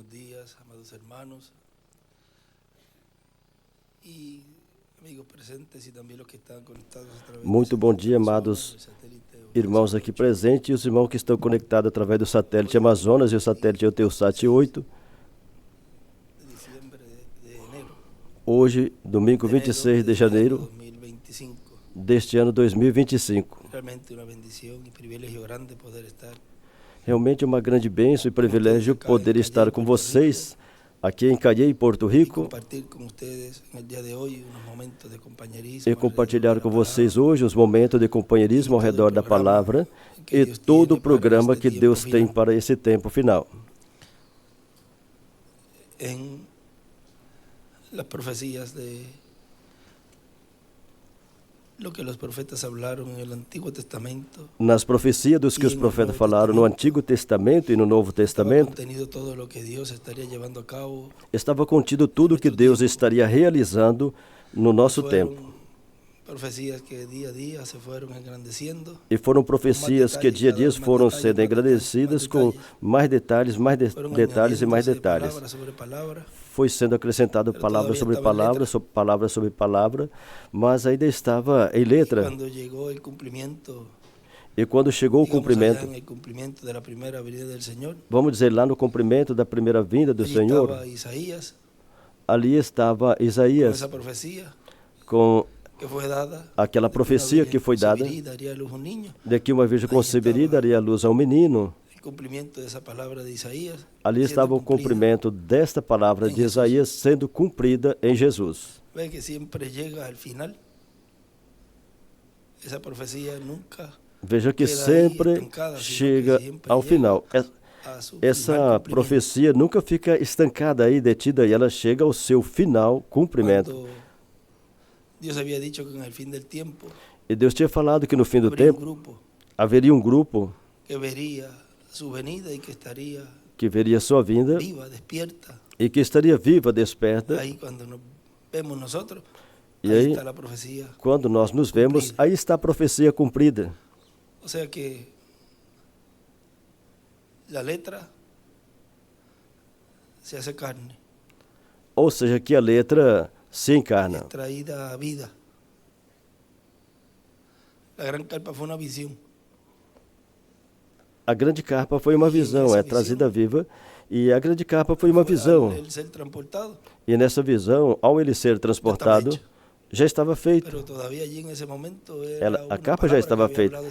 buenos días, amados hermanos y amigos presentes y también los que están conectados a través Muito bom dia, amados irmãos aqui presentes e os irmãos que estão conectados através do satélite Amazonas e o satélite Eutelsat 8. Hoje, domingo 26 de janeiro deste ano 2025. Realmente é uma grande bênção e privilégio poder estar com vocês aqui em Cayey, Porto Rico, e compartilhar com vocês hoje os momentos de companheirismo ao redor da palavra e todo o programa que Deus tem para esse tempo final. Em las profecías de lo que los profetas hablaron en el Antiguo Testamento. Nas profecias dos que os profetas falaram no Antigo Testamento e no Novo Testamento, estava contido tudo o que Deus estaria realizando no nosso tempo. E foram profecias que dia a dia foram sendo engrandecidas com mais detalhes, detalhes e mais detalhes. Foi sendo acrescentado palavra sobre palavra, palavra sobre palavra, mas ainda estava em letra. E quando chegou o cumprimento, vamos dizer lá no cumprimento da primeira vinda do Senhor, ali estava Isaías com aquela profecia que foi dada de que uma virgem conceberia e daria luz a um menino. Ali estava o cumprimento desta palavra de Isaías sendo cumprida em Jesus. Veja que sempre chega ao final. Essa profecia nunca fica estancada aí, detida, e ela chega ao seu final cumprimento. E Deus tinha falado que no fim do tempo haveria um grupo que veria sua vinda e que estaria viva, desperta. E aí, quando nós nos vemos, aí está a profecia cumprida. Ou seja que a letra se hace carne. Ou seja, que a letra se encarna. Traída à vida. A grande carpa foi uma visão. A grande carpa foi uma visão, é trazida viva, e a grande carpa foi uma visão. E nessa visão, ao ele ser transportado, já estava feito. A capa já estava feita,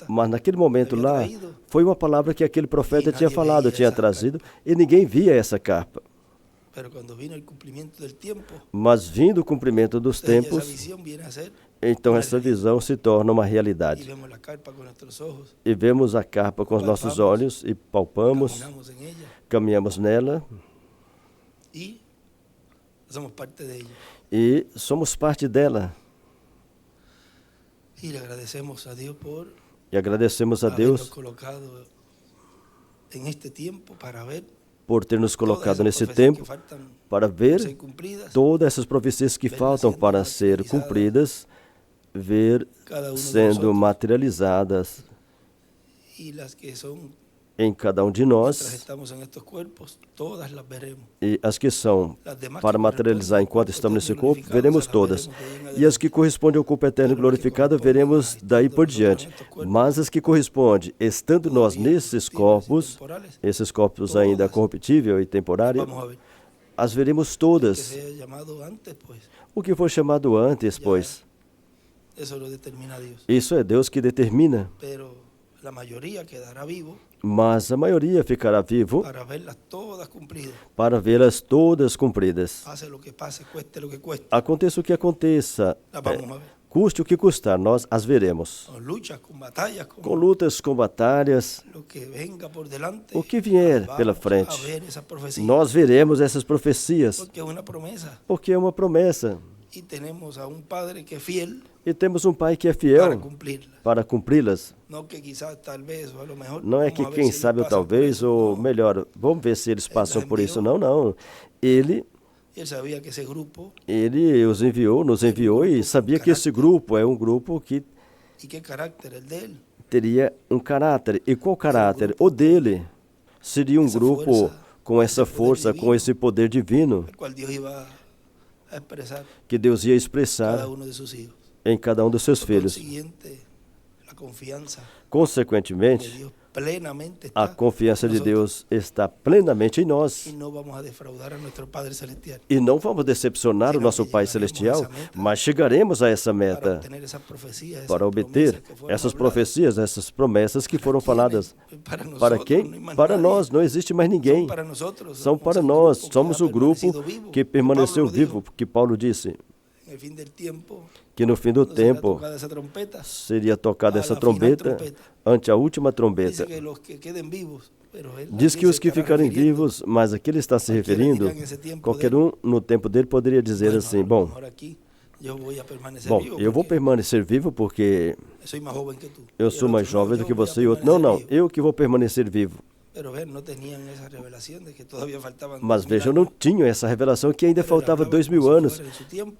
mas naquele momento lá, foi uma palavra que aquele profeta tinha falado, tinha trazido, e ninguém via essa capa. Mas vindo o cumprimento dos tempos, então essa visão se torna uma realidade. E vemos a carpa com os nossos olhos e palpamos, caminhamos nela e somos parte dela. E agradecemos a Deus por ter nos colocado nesse tempo para ver todas essas profecias que faltam para ser cumpridas, ver sendo materializadas em cada um de nós, e as que são para materializar enquanto estamos nesse corpo, veremos todas. E as que correspondem ao corpo eterno e glorificado, veremos daí por diante. Mas as que correspondem, estando nós nesses corpos, esses corpos ainda corruptível e temporário, as veremos todas. O que foi chamado antes, pois, isso é Deus que determina. Mas a maioria ficará vivo para vê-las todas cumpridas. Aconteça o que aconteça, custe o que custar, nós as veremos. Com lutas, com batalhas, o que vier pela frente, nós veremos essas profecias, porque é uma promessa. E temos um Padre que é fiel. E temos um Pai que é fiel para cumpri-las. Não é que quem sabe ou talvez, ou melhor, vamos ver se eles passam por isso. Não. Ele os enviou, nos enviou e sabia que esse grupo é um grupo que teria um caráter. E qual caráter? O dele. Seria um grupo com essa força, com esse poder divino que Deus ia expressar em cada um dos seus filhos. Consequentemente, a confiança de Deus está plenamente em nós. E não vamos decepcionar o nosso Pai Celestial, mas chegaremos a essa meta para obter essas profecias, essas promessas que foram faladas. Para quem? Para nós, não existe mais ninguém. São para nós, somos o grupo que permaneceu vivo, que Paulo disse. Que no fim do tempo seria tocada essa trombeta ante a última trombeta. Diz que os que ficarem vivos, mas aqui ele está se referindo, qualquer um no tempo dele poderia dizer assim, bom, eu vou permanecer vivo porque eu sou mais jovem do que você e outro. Não, eu que vou permanecer vivo. Mas veja, eu não tinha essa revelação que ainda faltava 2000 anos.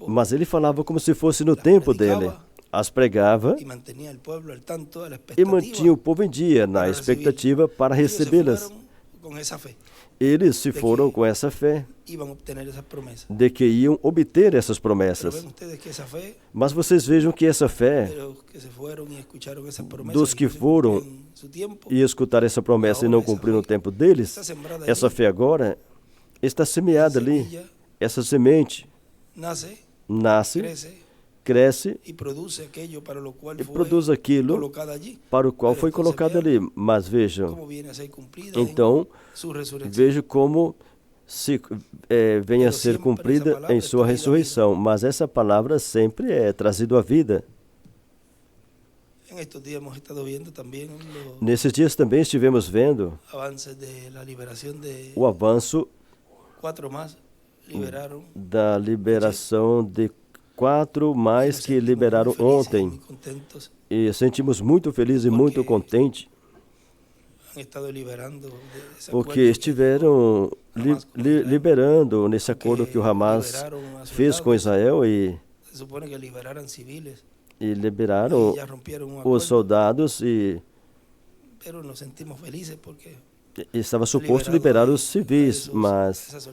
Mas ele falava como se fosse no tempo dele. As pregava e mantinha o povo em dia, na expectativa para recebê-las. Eles se foram com essa fé de que iam obter essas promessas. Mas vocês vejam que essa fé dos que foram e escutaram essa promessa e não cumpriram o tempo deles, essa fé agora está semeada ali. Essa semente nasce, cresce e produz aquilo para o qual foi colocado ali. Mas vejam, então, vejo como vem a ser cumprida em sua ressurreição. Mas essa palavra sempre é trazida à vida. Nesses dias também estivemos vendo o avanço da liberação de 4 mais que liberaram ontem. E sentimos muito felizes e muito contentes, porque estiveram liberando nesse acordo que o Hamas fez com Israel e liberaram os soldados e estava suposto liberar os civis, mas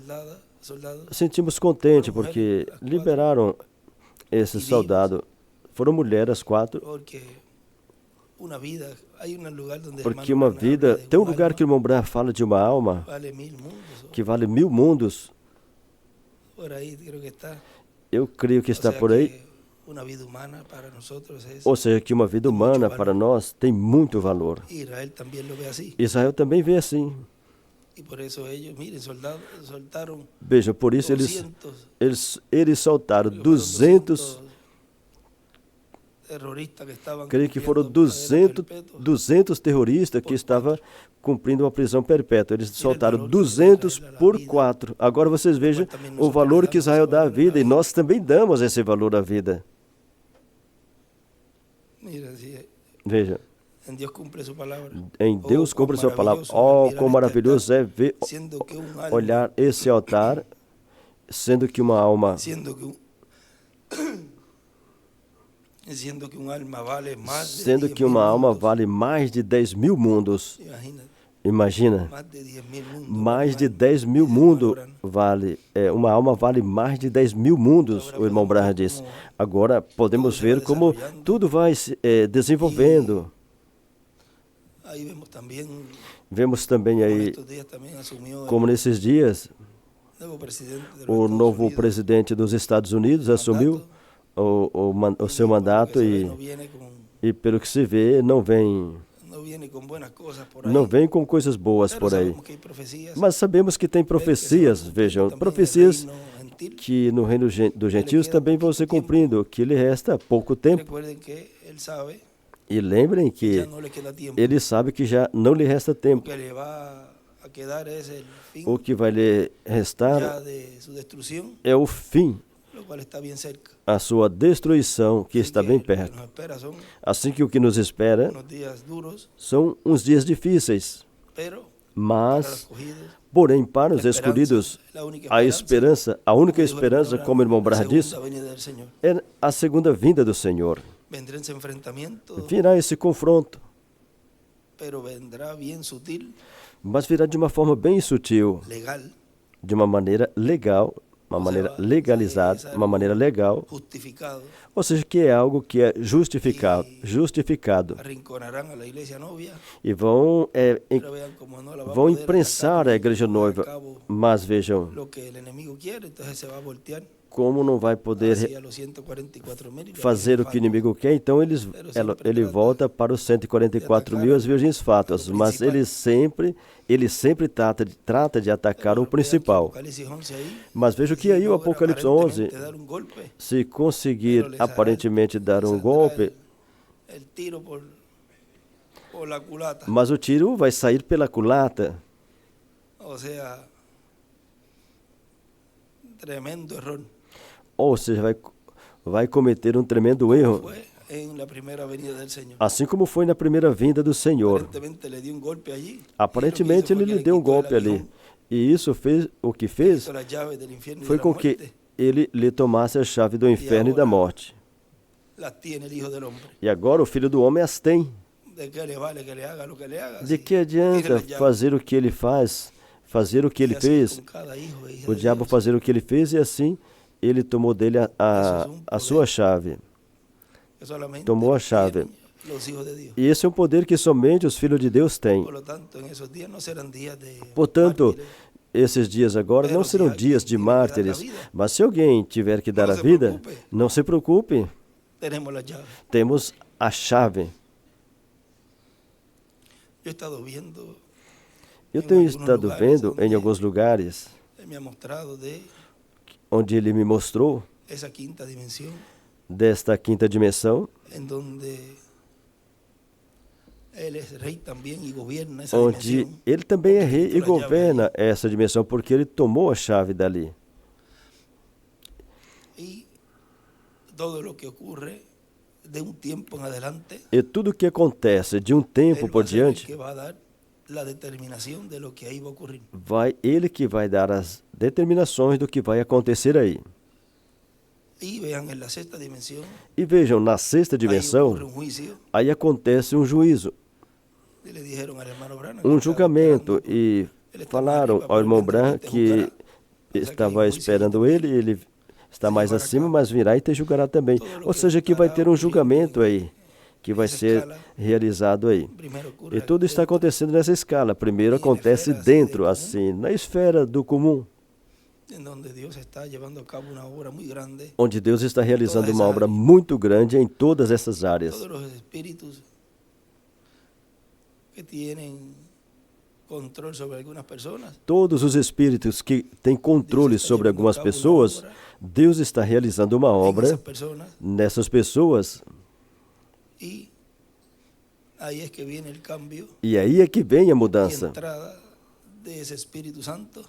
sentimos contentes porque liberaram esses soldados. Foram mulheres 4. Porque uma vida, tem um lugar que o irmão Branham fala de uma alma que vale 1000 mundos. Eu creio que está por aí. Ou seja, que uma vida humana para nós tem muito valor. Israel também vê assim. Veja, por isso eles soltaram 200. Creio que foram 200 terroristas que estavam cumprindo uma prisão perpétua. Eles soltaram 200 por 4. Agora vocês vejam o valor que Israel dá à vida, e nós também damos esse valor à vida. Veja, em Deus cumpre sua palavra. Oh, quão maravilhoso é ver, olhar esse altar, sendo que uma alma vale mais de 10.000 mundos. Imagina, mais de 10.000 mundos vale. Uma alma vale mais de 10.000 mundos, o irmão Branham disse. Agora podemos ver como tudo vai se desenvolvendo. Vemos também aí, como nesses dias, o novo presidente dos Estados Unidos assumiu o seu mandato e pelo que se vê, não vem com coisas boas por aí. Mas sabemos que tem profecias, vejam, profecias que no reino dos gentios também vão se cumprindo, que lhe resta pouco tempo. E lembrem que ele sabe que já não lhe resta tempo. O que vai lhe restar é o fim, a sua destruição, que está bem perto. Assim que o que nos espera são uns dias difíceis, mas, porém, para os escolhidos, a única esperança, como o irmão Branham disse, é a segunda vinda do Senhor. Virá esse confronto, mas virá de uma forma bem sutil, legal, de uma maneira legal, uma maneira legalizada, uma maneira legal, justificado. ou seja, que é algo que é justificado. Arrinconarán a la iglesia novia, E vão pero vean como no la va a vão poder imprensar atacar a igreja llevar a noiva, cabo mas vejam lo que el enemigo quiere, entonces se va a voltear como não vai poder hacia los 144,000 y la fazer o que o Virgen inimigo quer, então ele volta para os 144.000 as virgens fátuas, mas ele sempre trata de atacar o principal. Apocalipsis 11 aí, Mas veja que aí o Apocalipse 11, aparentemente dar um golpe, se conseguir aparentemente dar um golpe, el tiro por la culata, mas o tiro vai sair pela culata, o sea, tremendo error. ou seja, vai cometer um tremendo erro, Fue en la primera venida del Señor. assim como foi na primeira vinda do Senhor. Aparentemente le dio um golpe allí. Aparentemente ele lhe deu um golpe ali, e isso fez o que fez La llave del infierno y foi de la com que muerte ele lhe tomasse a chave do inferno e da morte. las tiene el Hijo del Hombre. E agora o Filho do Homem as tem. ¿De qué le vale que le haga lo que le haga? De Si que adianta tiene la llave fazer o que ele faz, fazer o que ele y así fez, con cada hijo e hija o de diabo Dios, fazer o que ele fez e assim ele tomou dele a sua chave. que solamente tomou a lo chave. tienen los hijos de Dios. E esse é um poder que somente os filhos de Deus têm. Por lo tanto, en esos días no serán días de Portanto, mártires. esses dias agora não serão dias de mártires, mas se alguém tiver que dar a vida, não se preocupe, Tenemos la llave. temos a chave. Yo he estado viendo, Eu tenho estado vendo em alguns lugares él me ha mostrado de onde ele me mostrou esa quinta dimensión desta quinta dimensão, en donde él es rey también y gobierna esa onde dimensión. ele também é rei e Porque ele governa essa dimensão, porque ele tomou a chave dali. Y todo lo que ocurre de un tiempo en adelante, E tudo o que acontece de um tempo él va por a ser el diante, que va a dar la determinación de lo que ahí va a ocurrir. ele que vai dar as determinações do que vai acontecer aí. Y vean, en la sexta dimensión, E vejam, na sexta ahí dimensão, ocurre un juicio. aí acontece um juízo, Y le dijeron al hermano Branham que um estaba julgamento, esperando, e ele estava falaram arriba, ao irmão provavelmente Branham te que julgará. estava esperando ele está mais acima, mas virá e te julgará também. Ou seja, que vai ter um julgamento aí, que vai ser realizado aí. Primero ocurre E tudo está dentro, acontecendo nessa escala. Primeiro acontece dentro, assim, na esfera do comum, en donde Dios está llevando a cabo una obra muy grande. onde Deus está realizando uma obra muito grande em todas essas áreas. Todos los espíritus que tienen control sobre algunas personas, Todos os espíritos que têm controle sobre algumas pessoas, Deus está realizando uma en obra esas personas, nessas pessoas, y ahí es que viene el cambio e aí é que vem a y mudança. entrada de ese Espíritu Santo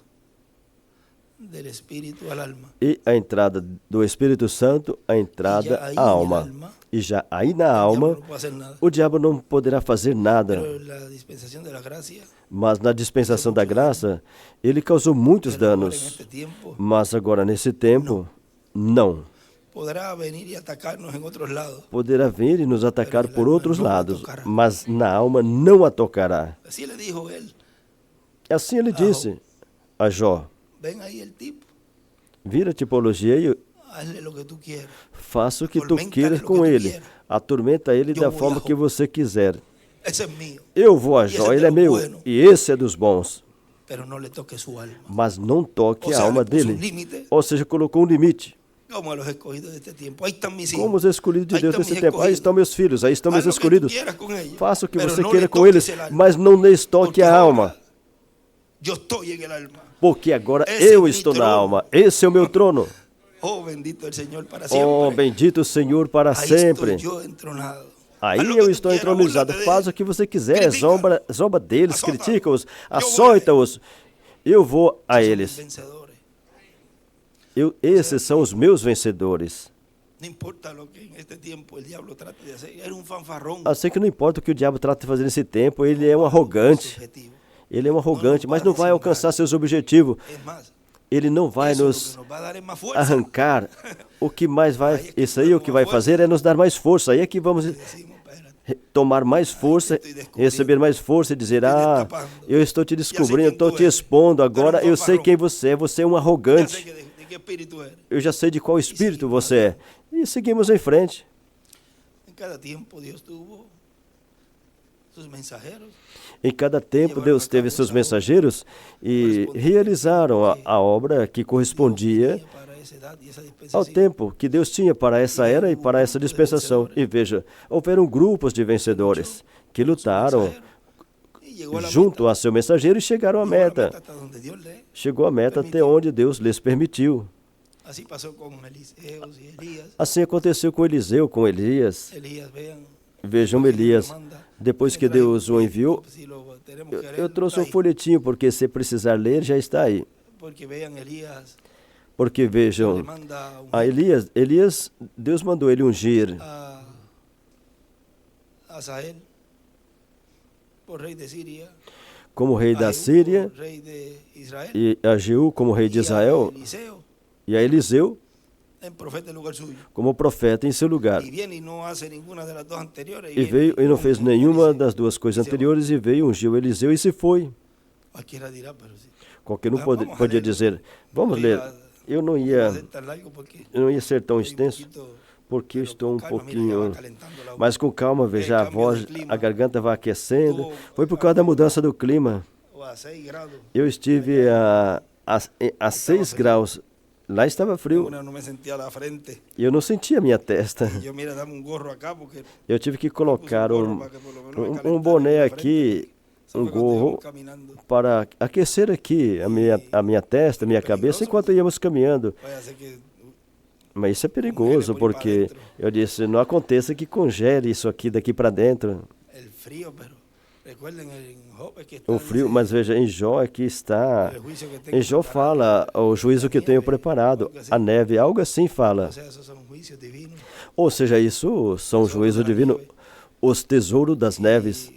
del espíritu al alma. E a entrada do Espírito Santo, a entrada à alma. E já aí na alma, No puede hacer nada. o diabo não poderá fazer nada. Pero la dispensación de la gracia, Mas na dispensação da graça, ele causou muitos pero ahora en danos. este tiempo Mas agora, nesse tempo, não. podrá venir y atacarnos en otros lados. Poderá vir e nos atacar por outros lados, mas na alma não a tocará. Así le dijo él, Assim ele disse a Jó: ven ahí el tipo, vira a tipologia e hazle lo que tú quieras. faça o que tu queiras com ele. Atormenta ele da forma que você quiser. Ese es mío, Eu vou a Jó, ele é meu, e esse é dos bons. pero no le toque su alma. Mas não toque O a sea, alma le puso un dele. límite, Ou seja, colocou um limite. como a los escogidos de este tiempo. Ahí están mis hijos. Como os escolhidos de Ahí Deus estão nesse mis tempo. Aí escolhidos. estão meus filhos, aí estão meus Haz lo que tú escolhidos. quieras con ellos, Faça o que pero você no queira le com toques eles, el alma, mas não lhes toque porque a ahora alma. yo estoy en el alma. Porque agora Esse é eu mi estou na trono. alma. Esse é o meu trono. Oh, bendito el Señor para Oh, siempre. bendito Senhor para Ahí sempre. estoy yo entronado. Aí Haz lo que eu tú estou quieras, entronizado. búrlate de Faz él. o que você quiser. Critica. Zomba deles, Azota. critica-os, Eu açoita-os. Eu vou a Esos son mis eles. vencedores. Esses são os meus vencedores. No importa lo que en este tiempo el diablo trate de hacer. Era un fanfarrón. Assim que não importa o que o diabo trata de fazer nesse tempo, ele é um arrogante. Subjetivo. Ele é um arrogante, mas não vai alcançar seus objetivos. Es más, ele não vai eso lo nos que nos va a dar es más fuerza. arrancar. O que mais vai, isso aí o que vai fazer é nos dar mais força. Aí é que vamos Decimos, espérate. tomar mais força, receber mais força e dizer, eu estou te descobrindo, estou te expondo, agora eu sei quem você é um arrogante. Eu já sei de qual espírito você é. E seguimos em frente. Em cada tempo, Deus teve seus mensageiros e realizaram a obra que correspondia ao tempo que Deus tinha para essa era e para essa dispensação. E veja, houveram grupos de vencedores que lutaram junto a seu mensageiro e chegaram à meta. Chegou à meta até onde Deus lhes permitiu. Assim aconteceu com Eliseu, com Elias. Vejam Elias, depois que Deus o enviou, eu trouxe um folhetinho, porque se precisar ler, já está aí. Porque vejam, a Elias, Deus mandou ele ungir como rei da Síria, e a Jeú como rei de Israel, e a Eliseu como profeta em seu lugar. E veio e não fez nenhuma das duas coisas anteriores, e veio, ungiu Eliseu e se foi. Qualquer um podia dizer, vamos ler. Eu não ia ser tão extenso, porque eu estou um pouquinho... Mas com calma, veja, a voz, a garganta vai aquecendo. Foi por causa da mudança do clima. Eu estive a 6 graus. Lá estava frio. E eu não sentia a minha testa. Eu tive que colocar um boné aqui, um gorro, para aquecer aqui a minha testa, a minha cabeça, enquanto íamos caminhando. Mas isso é perigoso, porque eu disse, não aconteça que congele isso aqui daqui para dentro. O frio, mas veja, em Jó aqui está. Em Jó fala o juízo que tenho preparado. A neve, algo assim fala. Ou seja, isso são juízo divino, os tesouros das neves.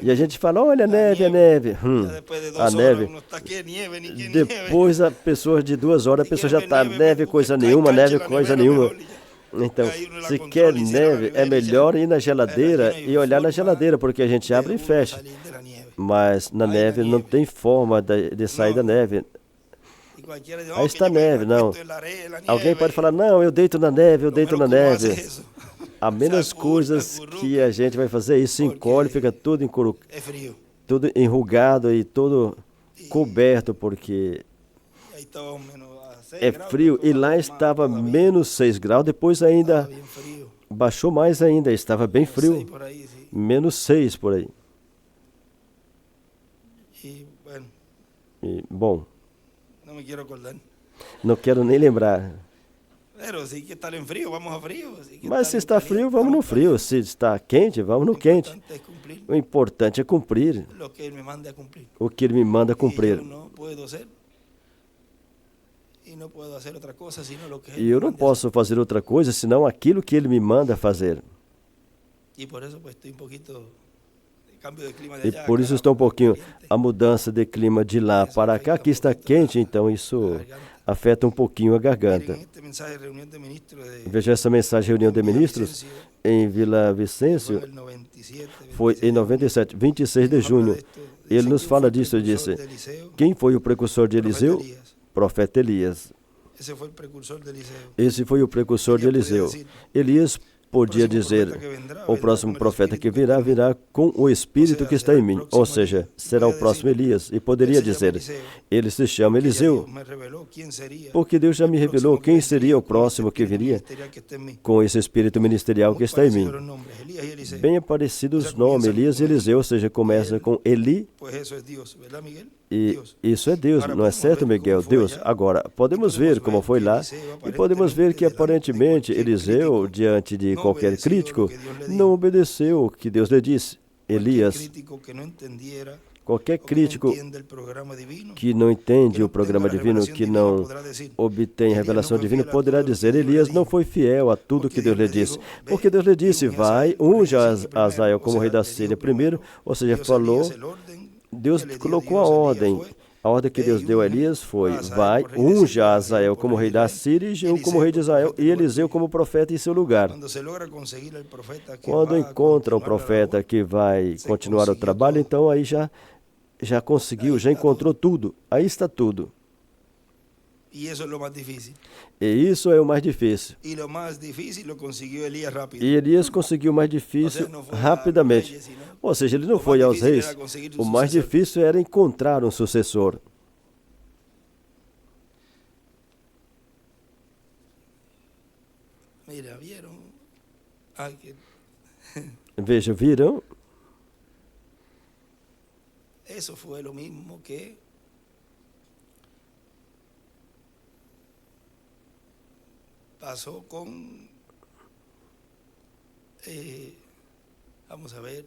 E a gente fala, olha a neve, a neve. A neve. Depois, a pessoa de 2 horas, a pessoa já está, neve, coisa nenhuma, neve, coisa nenhuma. Então, se quer neve, é melhor ir na geladeira e olhar na geladeira, porque a gente abre e fecha. Mas na neve não tem forma de sair da neve. Aí está a neve, não. Alguém pode falar, não, eu deito na neve, eu deito na neve. Há menos coisas que a gente vai fazer, isso encolhe, fica tudo tudo enrugado e todo coberto, porque é frio. E lá estava menos 6 graus, depois ainda baixou mais ainda, estava bem frio. Menos 6 por aí. E, bom, não quero nem lembrar. Mas se está frio, vamos no frio. Se está quente, vamos no quente. O importante é cumprir o que Ele me manda cumprir. E eu não posso fazer outra coisa senão aquilo que Ele me manda fazer. E por isso estou um pouquinho... A mudança de clima de lá para cá, aqui está quente, então isso afeta um pouquinho a garganta. Veja essa mensagem, reunião de ministros, em Vila Vicêncio, foi em 97, 26 de junho. Ele nos fala disso, ele disse, quem foi o precursor de Eliseu? Profeta Elias. Esse foi o precursor de Eliseu. Elias podia dizer, o próximo profeta que virá, virá com o Espírito que está em mim. Ou seja, será o próximo Elias. E poderia dizer, ele se chama Eliseu, porque Deus já me revelou quem seria o próximo que viria com esse Espírito ministerial que está em mim. Bem parecidos os nomes, Elias e Eliseu, ou seja, começa com Eli. E isso é Deus, não é certo, Miguel? Deus. Agora, podemos ver como foi lá e podemos ver que aparentemente Eliseu, diante de qualquer crítico, não obedeceu o que Deus lhe disse. Elias, qualquer crítico que não entende o programa divino, que não obtém revelação divina, poderá dizer, Elias não foi fiel a tudo que Deus lhe disse. Porque Deus lhe disse, vai, unja Azael como rei da Síria primeiro, ou seja, falou... Deus colocou a ordem A ordem que Deus deu a Elias foi: vai, unge a Azael como rei da Síria e Jeú como rei de Israel e Eliseu como profeta em seu lugar. Quando encontra o profeta que vai continuar o trabalho, então aí já conseguiu, já encontrou tudo. Aí está tudo. E isso é o mais difícil. E Elias conseguiu o mais difícil rapidamente. Ou seja, ele não foi aos reis. O mais difícil era encontrar um sucessor. Veja, viram? Isso foi o mesmo que passou com, vamos a ver.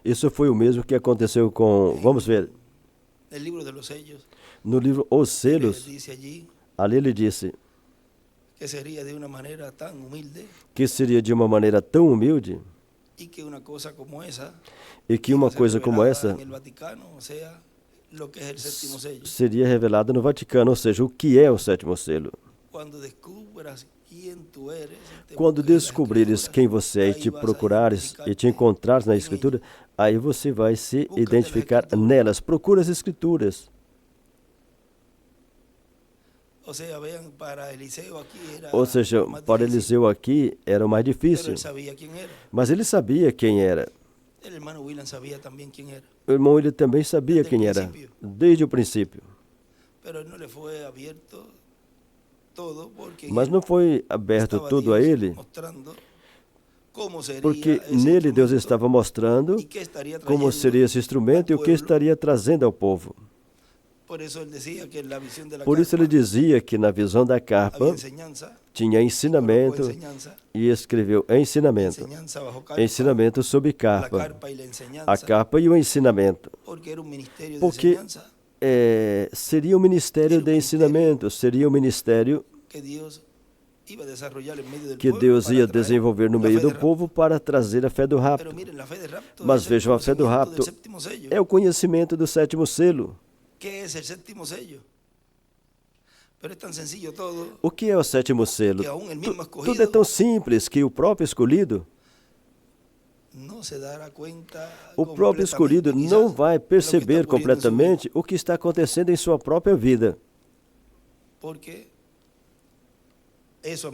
Isso foi o mesmo que aconteceu com, vamos ver. No livro Os Selos, ali ele disse que seria de uma maneira tão humilde e que uma coisa como essa seria revelada no Vaticano, ou seja, o que é o sétimo selo. Quando descobrires quem você é e te procurares e te encontrares na Escritura, aí você vai se identificar nelas. Procura as Escrituras. Ou seja, para Eliseu aqui era o mais difícil. Mas ele sabia quem era. O irmão William também sabia quem era, desde o princípio. Mas não foi aberto tudo a ele, porque nele Deus estava mostrando como seria esse instrumento e o que estaria trazendo ao povo. Por isso ele dizia que na visão da carpa tinha ensinamento e escreveu ensinamento. Ensinamento sobre carpa. A carpa e o ensinamento. Porque seria o ministério de ensinamento, seria o ministério que Deus ia desenvolver no meio do povo para trazer a fé do rapto. Mas vejam, a fé do rapto é o conhecimento do sétimo selo. O que é o sétimo selo? Tudo é tão simples que o próprio escolhido não vai perceber completamente o que está acontecendo em sua própria vida. Porque isso,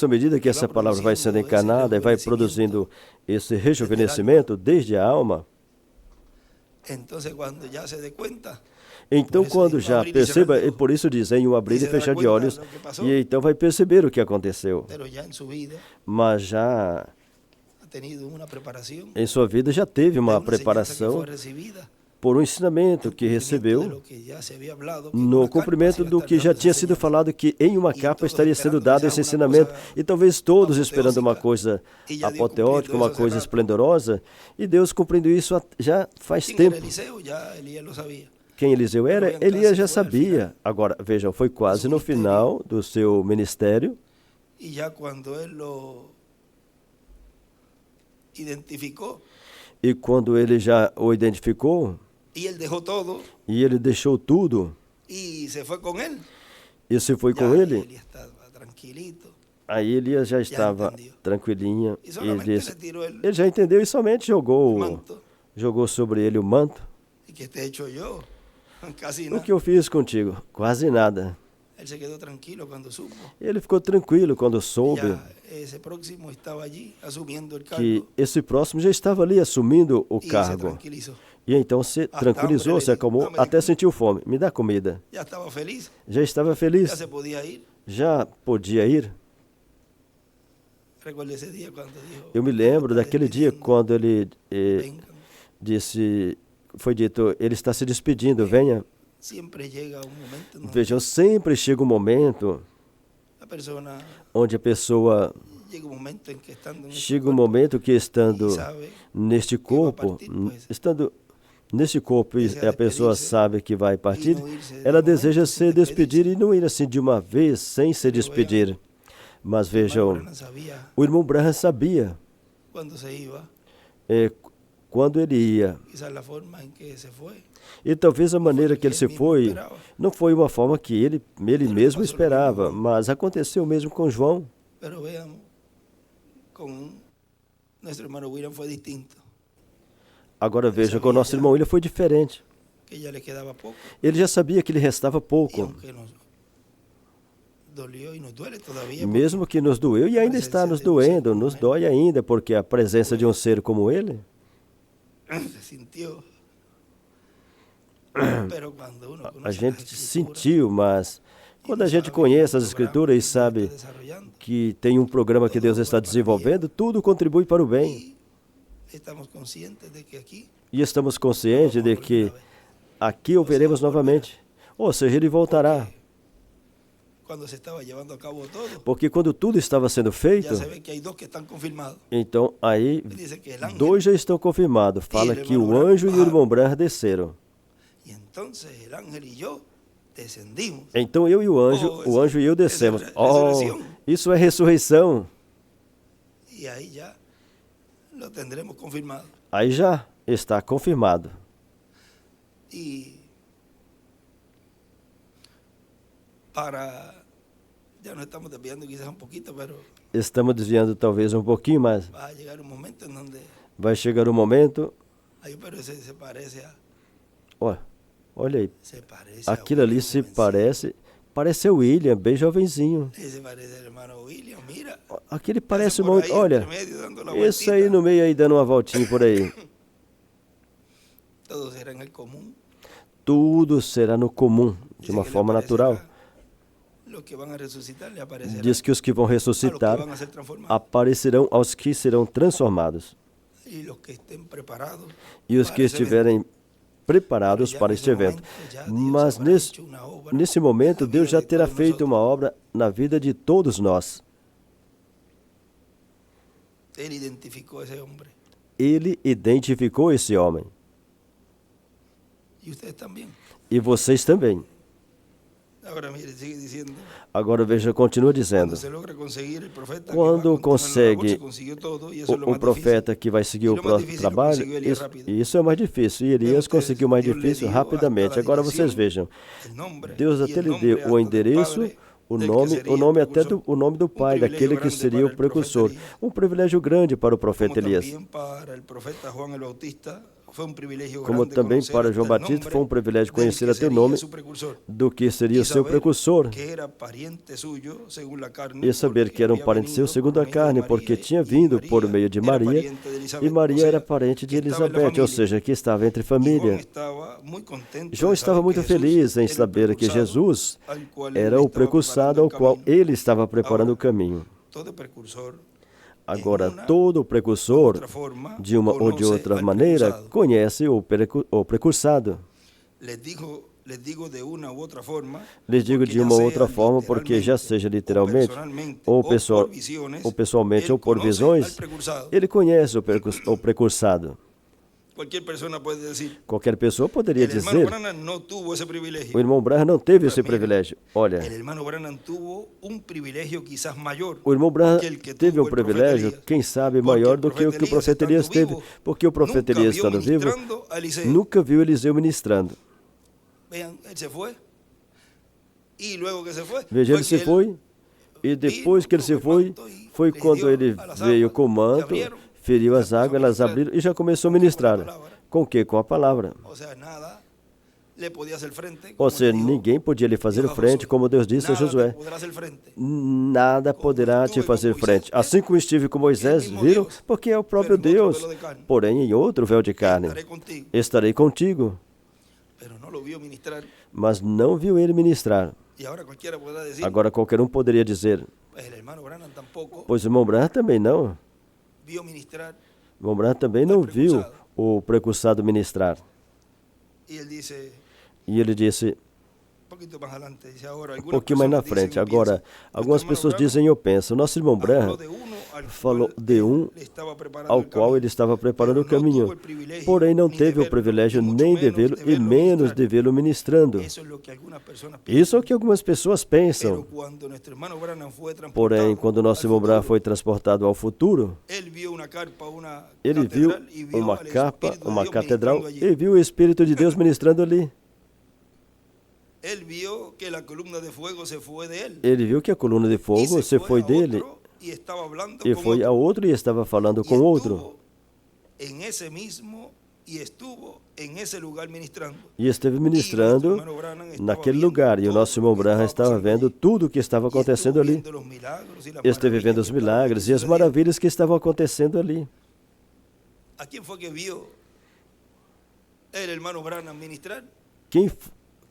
à medida que essa palavra vai sendo encarnada e vai produzindo esse rejuvenescimento desde a alma, então, quando já perceba, e por isso diz, em um abrir e fechar de olhos, e então vai perceber o que aconteceu. Mas já, em sua vida, já teve uma preparação por um ensinamento que recebeu no cumprimento do que já tinha sido falado, que em uma capa estaria sendo dado esse ensinamento, e talvez todos esperando uma coisa apoteótica, uma coisa esplendorosa, e Deus cumprindo isso já faz tempo. Quem Eliseu era? Elias já sabia. Agora, vejam, foi quase no final do seu ministério, e já quando ele já o identificou, e ele deixou tudo, e se foi com ele, aí Elias já estava tranquilinho, ele já entendeu e somente jogou sobre ele o manto. O que eu fiz contigo? Quase nada. Ele ficou tranquilo quando soube que esse próximo já estava ali assumindo o cargo. E então se tranquilizou, se acalmou, até sentiu fome. Me dá comida. Já estava feliz. Já podia ir. Eu me lembro daquele dia quando ele disse, foi dito, ele está se despedindo, venha. Vejam, sempre chega um momento onde a pessoa chega um momento que estando neste corpo, e a pessoa sabe que vai partir, ela deseja se despedir e não ir assim de uma vez sem se despedir. Mas vejam, o irmão Branham sabia quando ele ia. E talvez a maneira que ele se foi não foi uma forma que ele mesmo esperava, mas aconteceu mesmo com João. Agora veja, com o nosso irmão William foi diferente. Ele já sabia que lhe restava pouco. Mesmo que nos doeu e ainda está nos doendo, nos dói ainda, porque a presença de um ser como ele. A gente sentiu, mas quando a gente conhece as Escrituras e sabe que tem um programa que Deus está desenvolvendo, tudo contribui para o bem. E estamos conscientes de que aqui o veremos novamente. Ou seja, ele voltará. Porque quando tudo estava sendo feito, então aí 2 já estão confirmados. Fala que o anjo e o irmão Branham desceram. Então eu e o anjo e eu descemos. Oh, isso é ressurreição. Aí já está confirmado. Estamos desviando talvez um pouquinho, mas vai chegar um momento. Olha aí, aquilo ali se parece o William, bem jovenzinho. Aquele parece muito, olha, esse aí no meio aí dando uma voltinha por aí. Tudo será no comum, de uma forma natural. Diz que os que vão ressuscitar aparecerão aos que serão transformados. E os que estiverem preparados para este evento. Mas nesse momento, Deus já terá feito uma obra na vida de todos nós. Ele identificou esse homem. E vocês também. Agora veja, continua dizendo. Quando consegue o profeta que vai seguir o próximo trabalho, isso é mais difícil. E Elias conseguiu mais difícil rapidamente. Agora vocês vejam. Deus até lhe deu o endereço, o nome do pai, daquele que seria o precursor. Um privilégio grande para o profeta Elias. Como também para João Batista foi um privilégio conhecer até o nome do que seria o seu precursor e saber que era um parente seu segundo a carne, porque tinha vindo por meio de Maria, e Maria era parente de Elizabeth, ou seja, que estava entre família. João estava muito feliz em saber que Jesus era o precursado ao qual ele estava preparando o caminho. Agora, todo precursor, de uma ou de outra maneira, conhece o precursado. Lhes digo de uma ou outra forma, porque já seja literalmente, ou pessoalmente, ou por visões, ele conhece o precursado. Qualquer pessoa poderia dizer, o irmão Branham não teve esse privilégio. Olha, o irmão Branham teve um privilégio, quem sabe, maior do que o que o profeta Elias teve, porque o profeta Elias, estando vivo, nunca viu Eliseu ministrando. Veja, ele se foi, e depois que ele se foi quando ele veio com o manto, feriu as águas, elas abriram e já começou a ministrar. Com o quê? Com a palavra. Ou seja, ninguém podia lhe fazer frente, como Deus disse a Josué. Nada poderá te fazer frente. Assim como estive com Moisés, viram? Porque é o próprio Deus. Porém, em outro véu de carne. Estarei contigo. Mas não viu ele ministrar. Agora qualquer um poderia dizer, pois o irmão Branham também não. O irmão Branham também não viu o precursado ministrar. E ele disse, um pouquinho mais na frente, agora, algumas pessoas dizem, eu penso, nosso irmão Branham falou de um ao qual ele estava preparando o caminho, porém não teve o privilégio nem de vê-lo e menos de vê-lo ministrando. Isso é o que algumas pessoas pensam. Porém, quando nosso irmão Branham foi transportado ao futuro, ele viu uma capa, uma catedral, e viu o Espírito de Deus ministrando ali. Ele viu que a coluna de fogo se foi dele e foi a outro e estava falando com outro. E esteve ministrando naquele lugar. E o nosso irmão Branham estava vendo tudo o que estava acontecendo ali. Esteve vendo os milagres e as maravilhas que estavam acontecendo ali.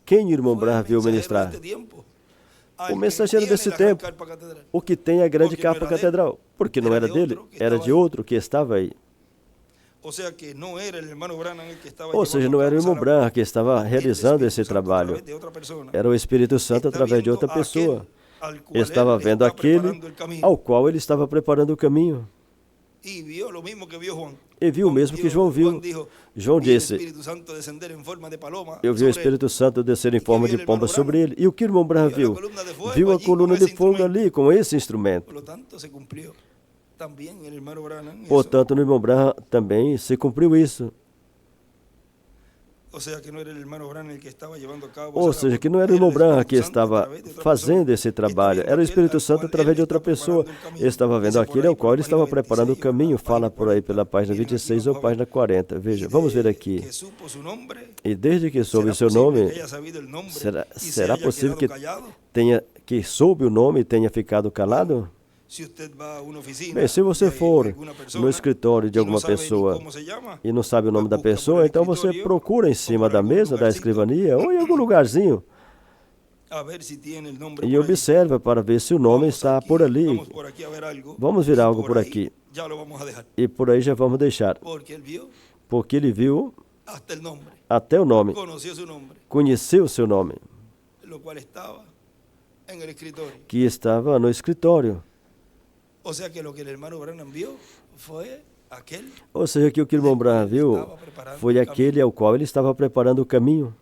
Quem o irmão Branham viu ministrar? O mensageiro desse tempo, o que tem a grande capa catedral, porque não era dele, era de outro que estava aí. Ou seja, não era o irmão Branham que estava realizando esse trabalho, era o Espírito Santo através de outra pessoa. Estava vendo aquele ao qual ele estava preparando o caminho. E viu o mesmo que João viu. João disse: eu vi o Espírito Santo descer em forma de pomba sobre ele. E o que o irmão Branham viu? Viu a coluna de fogo ali com esse instrumento. Portanto, no irmão Branham também se cumpriu isso. Ou seja, que não era o irmão Branham que estava fazendo esse trabalho. Era o Espírito Santo através de outra pessoa. Ele estava vendo aquele ao qual ele estava preparando o caminho. Fala por aí pela página 26 ou página 40. Veja, vamos ver aqui. E desde que soube o seu nome, será possível que soube o nome e tenha ficado calado? Bem, se você for no escritório de alguma pessoa e não sabe o nome da pessoa, então você procura em cima da mesa, da escrivania ou em algum lugarzinho e observa para ver se o nome está por ali. Vamos ver algo por aqui. E por aí já vamos deixar. Porque ele viu até o nome. Conheceu o seu nome. Que estava no escritório. Ou seja, que o que o irmão Branham viu foi aquele ao qual ele estava preparando o caminho.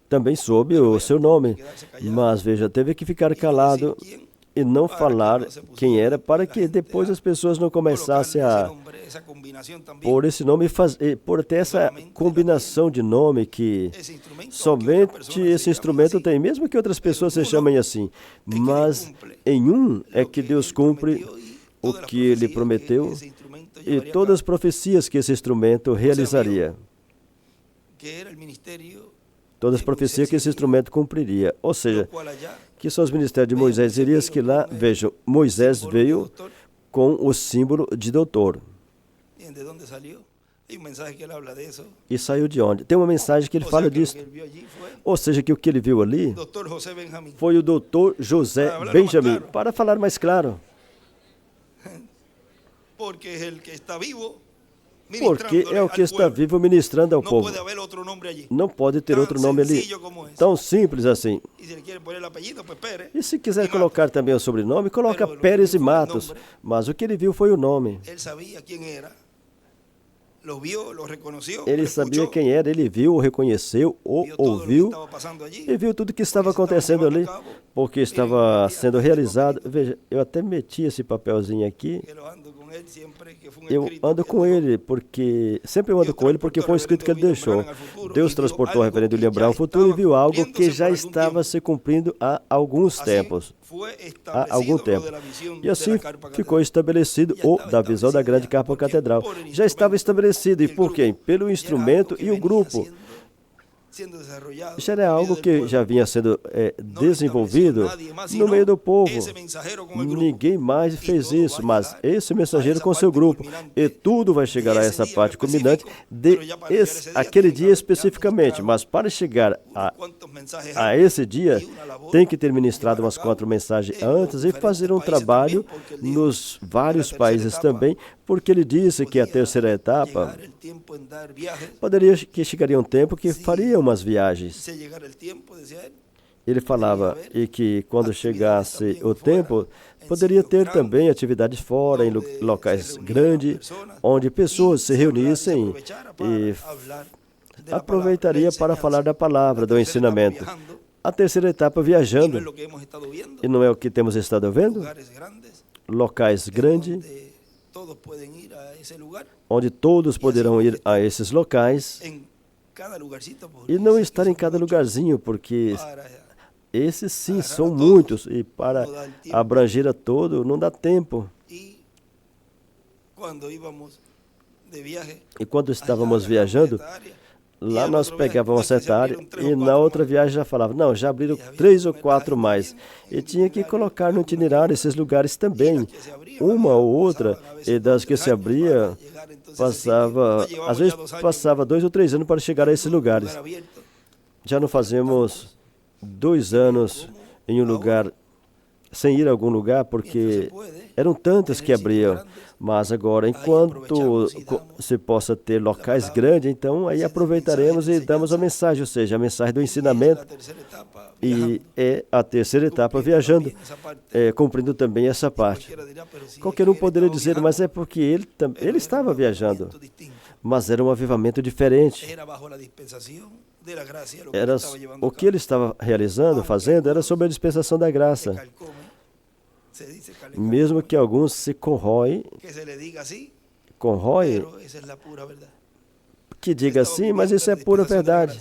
Também soube o seu nome, mas veja, teve que ficar calado e não falar quem era, para que depois as pessoas não começassem a por esse nome, por ter essa combinação de nome que somente esse instrumento tem, mesmo que outras pessoas se chamem assim, mas em um é que Deus cumpre o que Ele prometeu e todas as profecias que esse instrumento realizaria. Todas as profecias que esse instrumento cumpriria. Ou seja, que são os ministérios de Moisés e Elias, que lá, vejam, Moisés veio com o símbolo de doutor. E saiu de onde? Tem uma mensagem que ele fala disso. Ou seja, que o que ele viu ali foi o doutor José Benjamin. Para falar mais claro. Porque é o que está vivo ministrando ao povo. Não pode ter outro nome ali. Tão simples assim. E se quiser colocar também o sobrenome, coloca Pérez e Matos. Mas o que ele viu foi o nome. Ele sabia quem era, ele viu, o reconheceu, o ouviu e viu tudo que estava acontecendo ali, porque estava sendo realizado. Veja, eu até meti esse papelzinho aqui. Eu ando com ele, porque sempre eu ando com ele, porque foi um escrito que ele deixou. Deus transportou o reverendo William Branham ao futuro e viu algo que já estava se cumprindo há alguns tempos. Há algum tempo. E assim ficou estabelecido o da visão da grande capa catedral. Já estava estabelecido. E por quem? Pelo instrumento e o grupo. Já era algo que já vinha sendo desenvolvido no meio do povo. Ninguém mais fez isso, mas esse mensageiro com seu grupo. E tudo vai chegar a essa parte culminante aquele dia especificamente. Mas para chegar a esse dia, tem que ter ministrado umas 4 mensagens antes e fazer um trabalho nos vários países também, porque ele disse que a terceira etapa poderia que chegaria um tempo que faria umas viagens. Ele falava e que quando chegasse o tempo, poderia ter também atividades fora, em locais grandes, onde pessoas se reunissem e aproveitaria para falar da palavra, do ensinamento. A terceira etapa, viajando. E não é o que temos estado vendo? Locais grandes, onde todos poderão ir a esses locais e não estar em cada lugarzinho, porque esses sim são muitos e para abranger a todo não dá tempo. E quando estávamos viajando, lá nós pegávamos certa área e na outra viagem já falava, não, já abriram 3 ou 4 mais. E tinha que colocar no itinerário esses lugares também. Uma ou outra, e das que se abria, passava, às vezes passava 2 ou 3 anos para chegar a esses lugares. Já não fazemos 2 anos em um lugar, sem ir a algum lugar, porque eram tantos que abriam. Mas agora, enquanto se possa ter locais grandes, então aí aproveitaremos e damos a mensagem, ou seja, a mensagem do ensinamento. E é a terceira etapa, viajando, cumprindo também essa parte. Qualquer um poderia dizer, mas é porque ele estava viajando, mas era um avivamento diferente. Era, o que ele estava realizando, fazendo, era sobre a dispensação da graça. Mesmo que alguns se corroem, que diga assim, mas isso é pura verdade.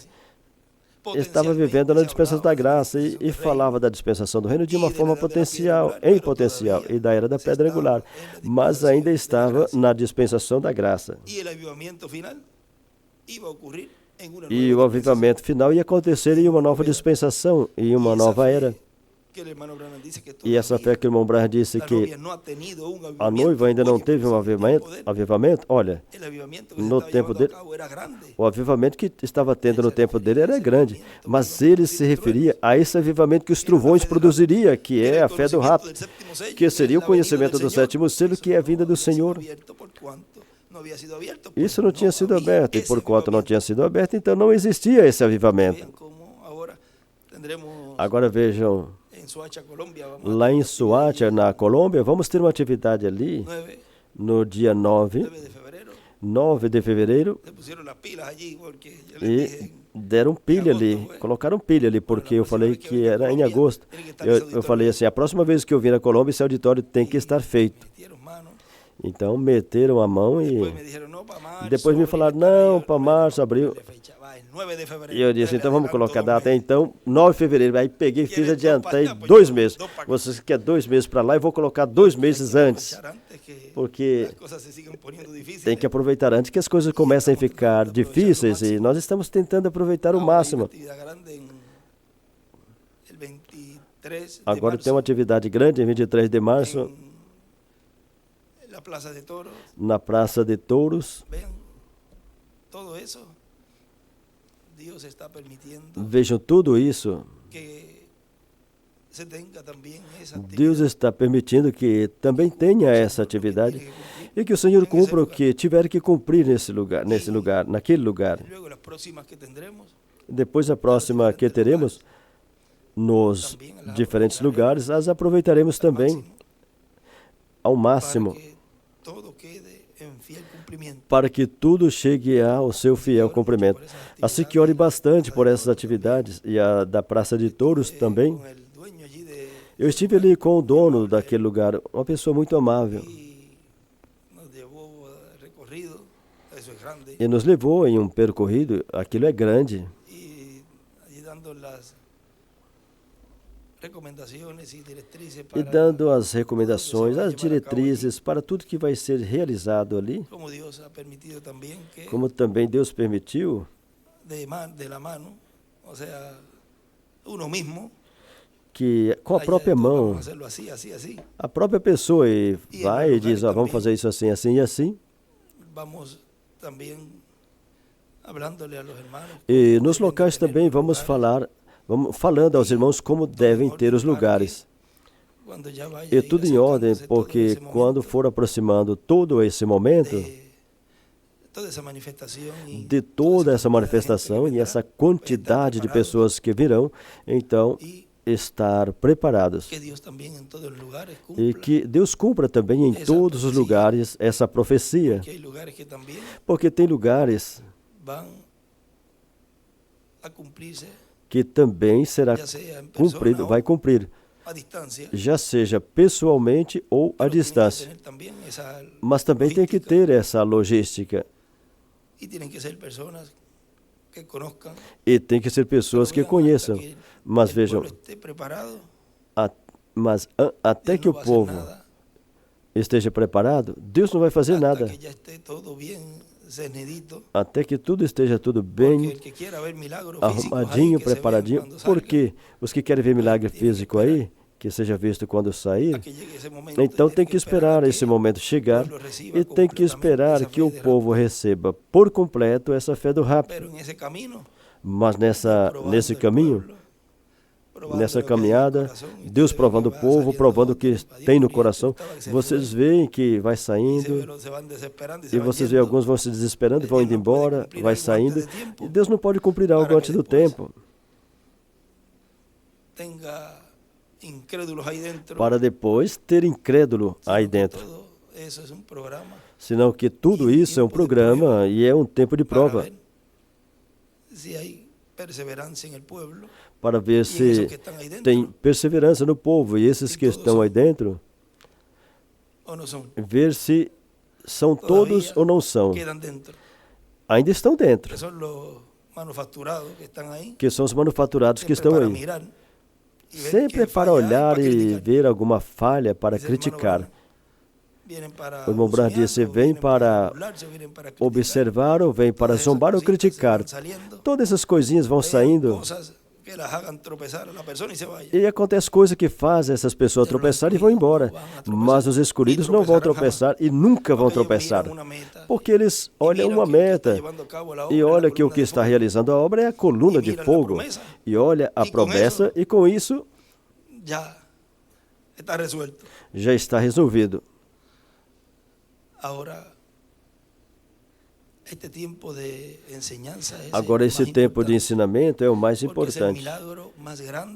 Estava vivendo na dispensação da graça e falava da dispensação do reino de uma forma potencial, em potencial, e da era da pedra angular, mas ainda estava na dispensação da graça. E o avivamento final ia acontecer em uma nova dispensação, em uma nova era. E essa fé que o irmão Branham disse que a noiva ainda não teve um avivamento, olha, no tempo dele, o avivamento que estava tendo no tempo dele era grande, mas ele se referia a esse avivamento que os trovões produziria, que é a fé do rapto, que seria o conhecimento do sétimo selo, que é a vinda do Senhor. Isso não tinha sido aberto, e por quanto não tinha sido aberto, então não existia esse avivamento. Agora vejam, lá em Suacha, na Colômbia, vamos ter uma atividade ali, no dia 9 de fevereiro, e deram pilha ali, colocaram pilha ali, porque eu falei que era em agosto. Eu falei assim, a próxima vez que eu vir na Colômbia, esse auditório tem que estar feito. Então, meteram a mão e depois me falaram, não, para março, abril. E eu disse, então vamos colocar a data. Então, 9 de fevereiro. Aí peguei, fiz, adiantei 2 meses. Vocês querem 2 meses para lá, eu vou colocar 2 meses antes. Porque tem que aproveitar antes que as coisas comecem a ficar difíceis e nós estamos tentando aproveitar o máximo. Agora tem uma atividade grande em 23 de março. Na Praça de Touros. Vejam tudo isso. Deus está permitindo que também tenha essa atividade e que o Senhor cumpra o que tiver que cumprir naquele lugar. Depois a próxima que teremos nos diferentes lugares, as aproveitaremos também ao máximo, para que tudo chegue ao seu fiel cumprimento. Assim que ore bastante por essas atividades e a da Praça de Touros também. Eu estive ali com o dono daquele lugar, uma pessoa muito amável. E nos levou em um percorrido, aquilo é grande. E dando as recomendações, as diretrizes para tudo que vai ser realizado ali, como também Deus permitiu, que com a própria mão, a própria pessoa vai e diz, vamos fazer isso assim, assim e assim. E nos locais também vamos falando aos irmãos como devem ter os lugares. E tudo em ordem, porque quando for aproximando todo esse momento de toda essa manifestação e essa quantidade de pessoas que virão, então estar preparados. E que Deus cumpra também em todos os lugares essa profecia, porque tem lugares que também será cumprido, vai cumprir, já seja pessoalmente ou à distância. Mas também tem que ter essa logística. E tem que ser pessoas que conheçam. Mas vejam, até que o povo esteja preparado, Deus não vai fazer nada. Até que tudo esteja bem arrumadinho, preparadinho. Porque os que querem ver milagre físico aí, que seja visto quando sair, então tem que esperar esse momento chegar e tem que esperar que o povo receba por completo essa fé do rapto. Mas nesse caminho, nessa caminhada, Deus provando o povo, provando o que tem no coração, vocês veem que vai saindo, e vocês veem alguns vão se desesperando, vão indo embora, vai saindo, e Deus não pode cumprir algo antes do tempo. Para depois ter incrédulo aí dentro. Senão que tudo isso é um programa e é um tempo de prova. Para ver se tem perseverança no povo e esses que estão aí dentro, ver se são todos ou não são. Ainda estão dentro, que são os manufaturados que estão aí. Sempre para olhar e ver alguma falha, para criticar. O irmão Branham disse, vem para observar, ou vem para zombar ou criticar. Todas essas coisinhas vão saindo. E acontece coisa que faz essas pessoas tropeçarem e vão embora. Mas os escolhidos não vão tropeçar e nunca vão tropeçar. Porque eles olham uma meta. E olha que o que está realizando a obra é a coluna de fogo. E olha a promessa e com isso já está resolvido. Agora, esse tempo de ensinamento é o mais importante,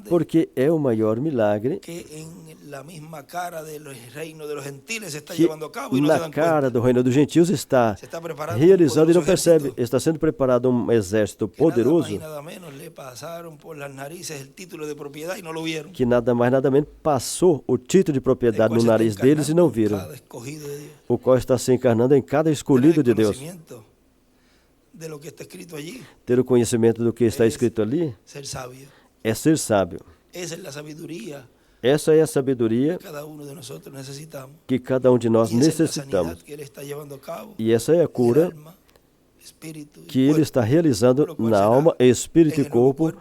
porque é o maior milagre que na cara do reino dos gentios está realizando e não percebe. Está sendo preparado um exército poderoso que nada mais nada menos passou o título de propriedade no nariz deles e não viram, o qual está se encarnando em cada escolhido de Deus. Ter o conhecimento do que está escrito ali é ser sábio. Essa é a sabedoria que cada um de nós necessitamos. E essa é a cura que Ele está realizando na alma, espírito e corpo,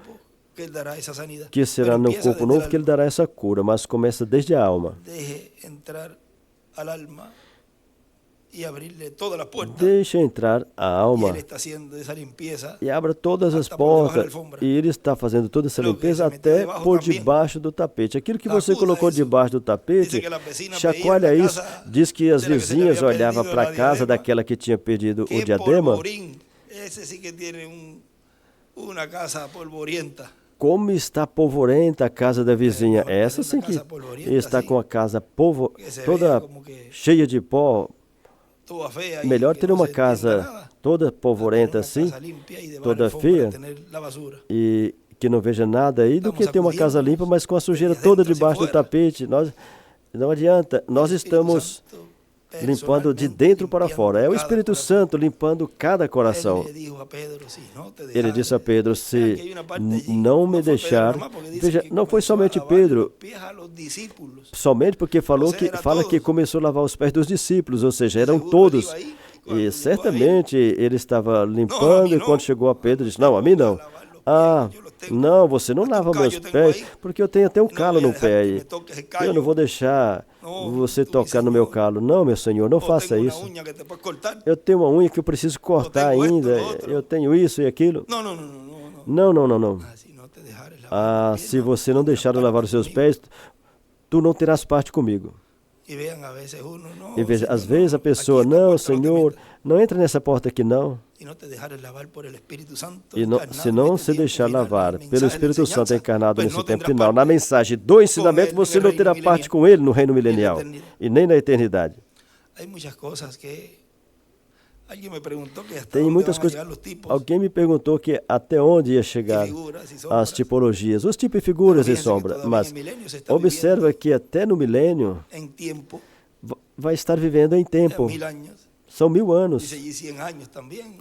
que será no corpo novo que Ele dará essa cura, mas começa desde a alma. Deixa entrar a alma e abra todas as portas. E Ele está fazendo toda essa limpeza até por debaixo do tapete. Aquilo que você colocou debaixo do tapete, chacoalha isso. Diz que as vizinhas olhavam para a casa daquela que tinha perdido o diadema. Como está polvorenta a casa da vizinha. Essa sim que está com a casa toda cheia de pó. Melhor ter uma casa toda polvorenta assim, toda feia, e que não veja nada aí, do que ter uma casa limpa, mas com a sujeira toda debaixo do tapete. Não adianta, nós estamos limpando de dentro para fora. É o Espírito Santo limpando cada coração. Ele disse a Pedro, se não me deixar... Veja, não foi somente Pedro, somente porque fala que começou a lavar os pés dos discípulos, ou seja, eram todos. E certamente ele estava limpando e quando chegou a Pedro, disse, não, a mim não. Ah, não, você não lava meus pés, porque eu tenho até um calo no pé aí. Eu não vou deixar você tocar no meu calo. Não, meu Senhor, não faça isso. Eu tenho uma unha que eu preciso cortar ainda. Eu tenho isso e aquilo. Não. Ah, se você não deixar eu lavar os seus pés, tu não terás parte comigo. E veja, às vezes a pessoa, não, Senhor, não entra nessa porta aqui não. E não, se não se deixar lavar pelo Espírito Santo encarnado nesse tempo final, na mensagem do ensinamento, você não terá parte com ele no reino milenial e nem na eternidade. Tem muitas coisas. Alguém me perguntou que até onde ia chegar as tipologias, os tipos e figuras e sombra. Mas observa que até no milênio vai estar vivendo em tempo. São 1000 anos.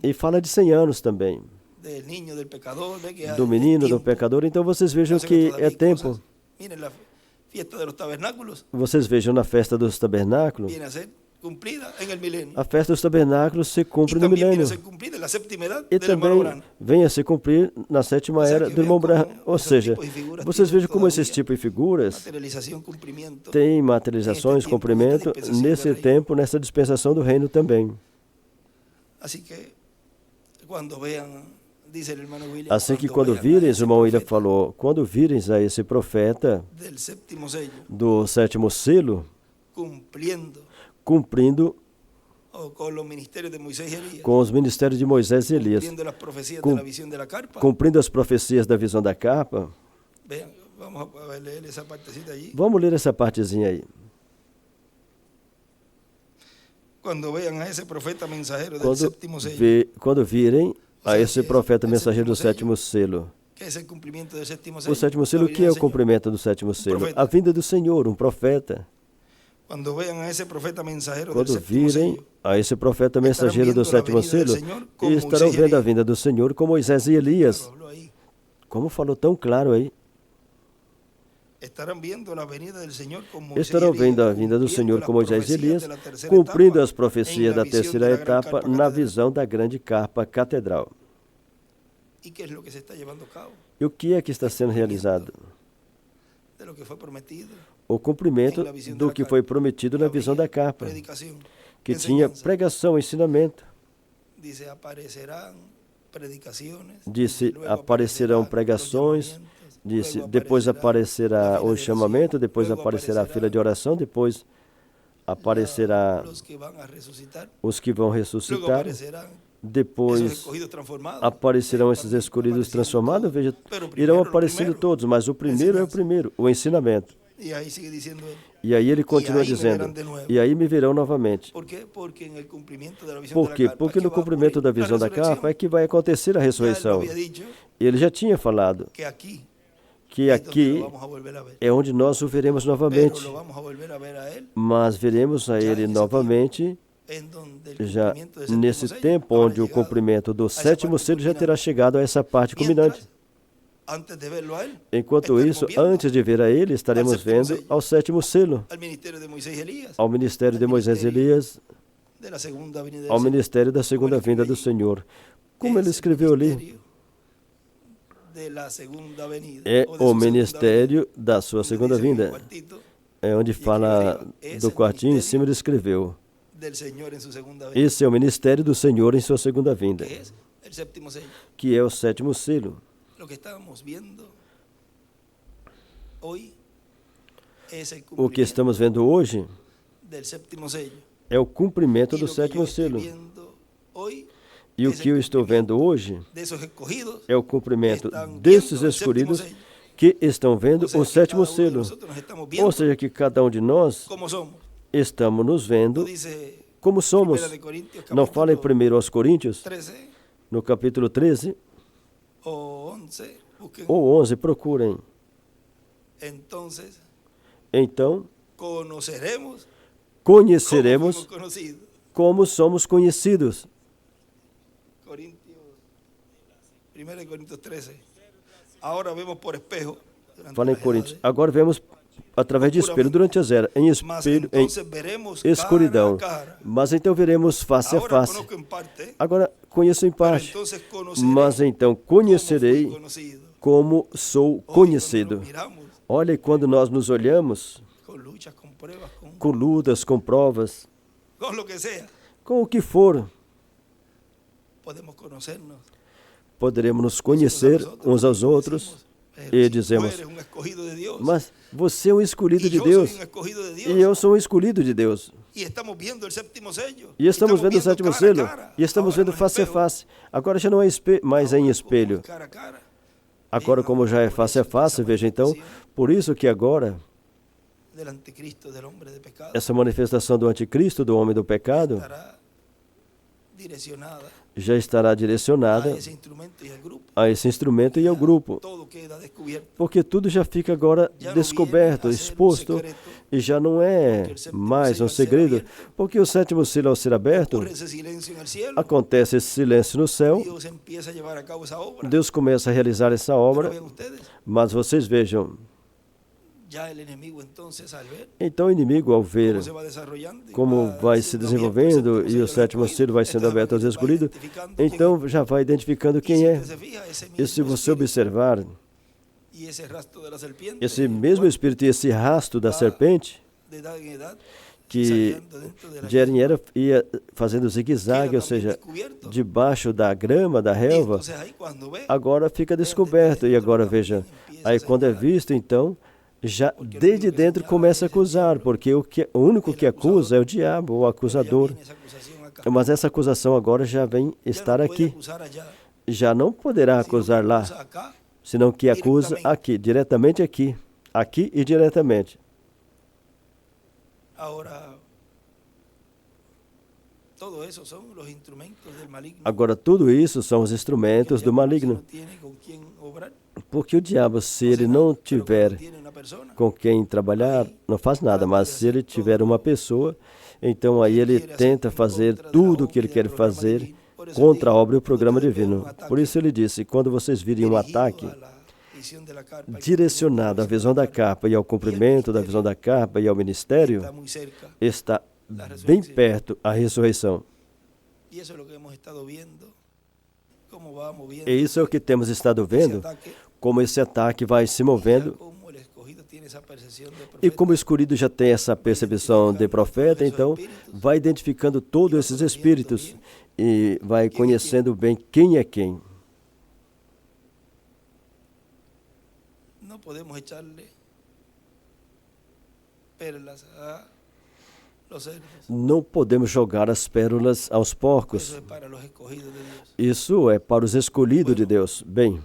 E fala de 100 anos também. Do menino, do pecador. Então vocês vejam que é tempo. Vocês vejam na festa dos tabernáculos. A festa dos tabernáculos se cumpre no milênio. E também vem a se cumprir na 7ª era do irmão Branham. Ou seja, vocês vejam como esses tipos de figuras têm materializações, cumprimento, nesse tempo, nessa dispensação do reino também. Assim que quando virem, o irmão William falou, quando virem a esse profeta do 7º selo, cumprindo com os ministérios de Moisés e Elias, cumprindo as profecias da visão da capa. Vamos ler essa partezinha aí. Quando virem a esse profeta mensageiro do 7º selo. O 7º selo, o que é o cumprimento do 7º selo? A vinda do Senhor, um profeta. Quando virem a esse profeta mensageiro do 7º selo, estarão vendo a vinda do Senhor com Moisés e Elias. Como falou tão claro aí. Estarão vendo a vinda do Senhor com Moisés e Elias, cumprindo as profecias da 3ª etapa na visão da grande carpa catedral. E o que é que está sendo realizado? O cumprimento do que foi prometido na visão da carpa, que tinha pregação, ensinamento. Disse, aparecerão pregações, disse, depois aparecerá o chamamento, depois aparecerá a fila de oração, depois aparecerá os que vão ressuscitar, depois aparecerão esses escolhidos transformados, veja, irão aparecendo todos, mas o primeiro é o primeiro, o ensinamento. E aí ele continua dizendo, e aí me verão novamente. Por quê? Porque no cumprimento da visão da capa é que vai acontecer a ressurreição. Ele já tinha falado que aqui é onde nós o veremos novamente. Mas veremos a ele novamente já nesse tempo onde o cumprimento do 7º selo já terá chegado a essa parte culminante. Enquanto isso, antes de ver a ele, estaremos vendo ao 7º selo, ao ministério de Moisés e Elias, ao ministério da segunda vinda do Senhor. Como ele escreveu ali, é o ministério da sua segunda vinda. É onde fala do quartinho, em cima ele escreveu, esse é o ministério do Senhor em sua segunda vinda, que é o 7º selo. O que estamos vendo hoje é o cumprimento do 7º selo. E o que eu estou vendo hoje é o cumprimento desses escolhidos que estão vendo o 7º selo. Ou seja, que cada um de nós estamos nos vendo como somos. Não fala em 1 aos Coríntios, no capítulo 13, ou 11, procurem. Então, conheceremos como somos conhecidos. 1 Coríntios 13. Agora vemos por espejo. Fala em Coríntios. Agora vemos através de espelho durante as eras, em espelho, em escuridão. Mas então veremos face a face. Agora conheço em parte, mas então conhecerei como sou conhecido. Olha, quando nós nos olhamos, com lutas, com provas, com o que for, poderemos nos conhecer uns aos outros E dizemos, mas você é um escolhido de Deus. E eu sou um escolhido de Deus. E estamos vendo o sétimo selo. E estamos vendo face a face. Agora já não é mais em espelho. Agora, como já é face a face, veja então, por isso que agora essa manifestação do anticristo, do homem do pecado, já estará direcionada a esse instrumento e ao grupo, porque tudo já fica agora descoberto, exposto, e já não é mais um segredo, porque o sétimo selo ao ser aberto, acontece esse silêncio no céu, Deus começa a realizar essa obra, mas vocês vejam, então o inimigo, ao ver como vai se desenvolvendo e o sétimo selo vai sendo aberto aos escolhidos, então já vai identificando quem é. E se você observar, esse mesmo espírito e esse rastro da serpente, que de era em era ia fazendo zigue-zague, ou seja, debaixo da grama, da relva, agora fica descoberto. E agora veja, aí quando é visto, então, já desde dentro começa a acusar, porque o único que acusa é o diabo, o acusador. Mas essa acusação agora já vem estar aqui. Já não poderá acusar lá, senão que acusa aqui, diretamente aqui. Aqui e diretamente. Agora, tudo isso são os instrumentos do maligno. Porque o diabo, se ele não tiver com quem trabalhar, não faz nada. Mas se ele tiver uma pessoa, então aí ele tenta fazer tudo o que ele quer fazer contra a obra e o programa divino. Por isso ele disse, quando vocês virem um ataque direcionado à visão da capa e ao cumprimento da visão da capa e ao ministério, está bem perto a ressurreição. E isso é o que temos estado vendo, como esse ataque vai se movendo. E como o escolhido já tem essa percepção de profeta, então vai identificando todos esses espíritos e vai conhecendo bem quem é quem. Não podemos jogar as pérolas aos porcos. Isso é para os escolhidos de Deus. Bem,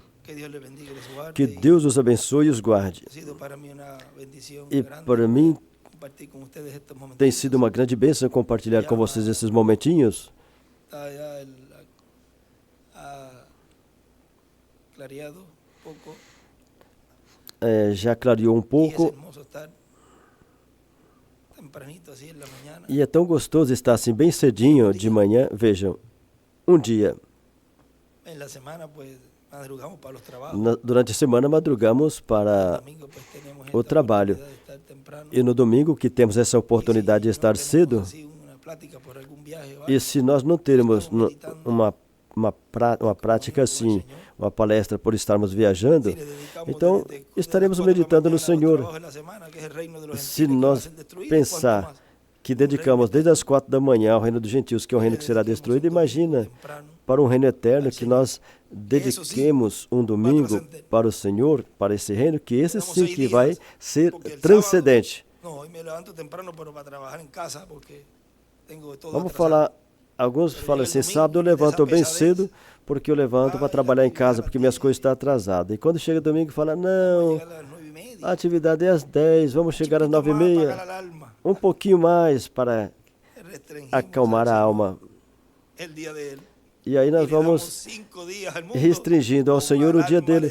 que Deus os abençoe e os guarde. E para mim tem sido uma grande bênção compartilhar com vocês esses momentinhos. Já clareou um pouco. E é tão gostoso estar assim bem cedinho de manhã. Vejam, um dia. Durante a semana madrugamos para o trabalho. E no domingo que temos essa oportunidade de estar cedo, e se nós não termos uma prática assim, uma palestra por estarmos viajando, então estaremos meditando no Senhor. Se nós pensar que dedicamos desde as 4 da manhã ao reino dos gentios, que é um reino que será destruído, imagina para um reino eterno que nós dediquemos um domingo para o Senhor, para esse reino, que esse sim que vai ser transcendente. Vamos falar, alguns falam assim, sábado eu levanto bem cedo, porque eu levanto para trabalhar em casa, porque minhas coisas estão atrasadas. E quando chega domingo, fala, não, a atividade é às 10, vamos chegar às 9h30, um pouquinho mais para acalmar a alma. E aí nós vamos restringindo ao Senhor o dia dele.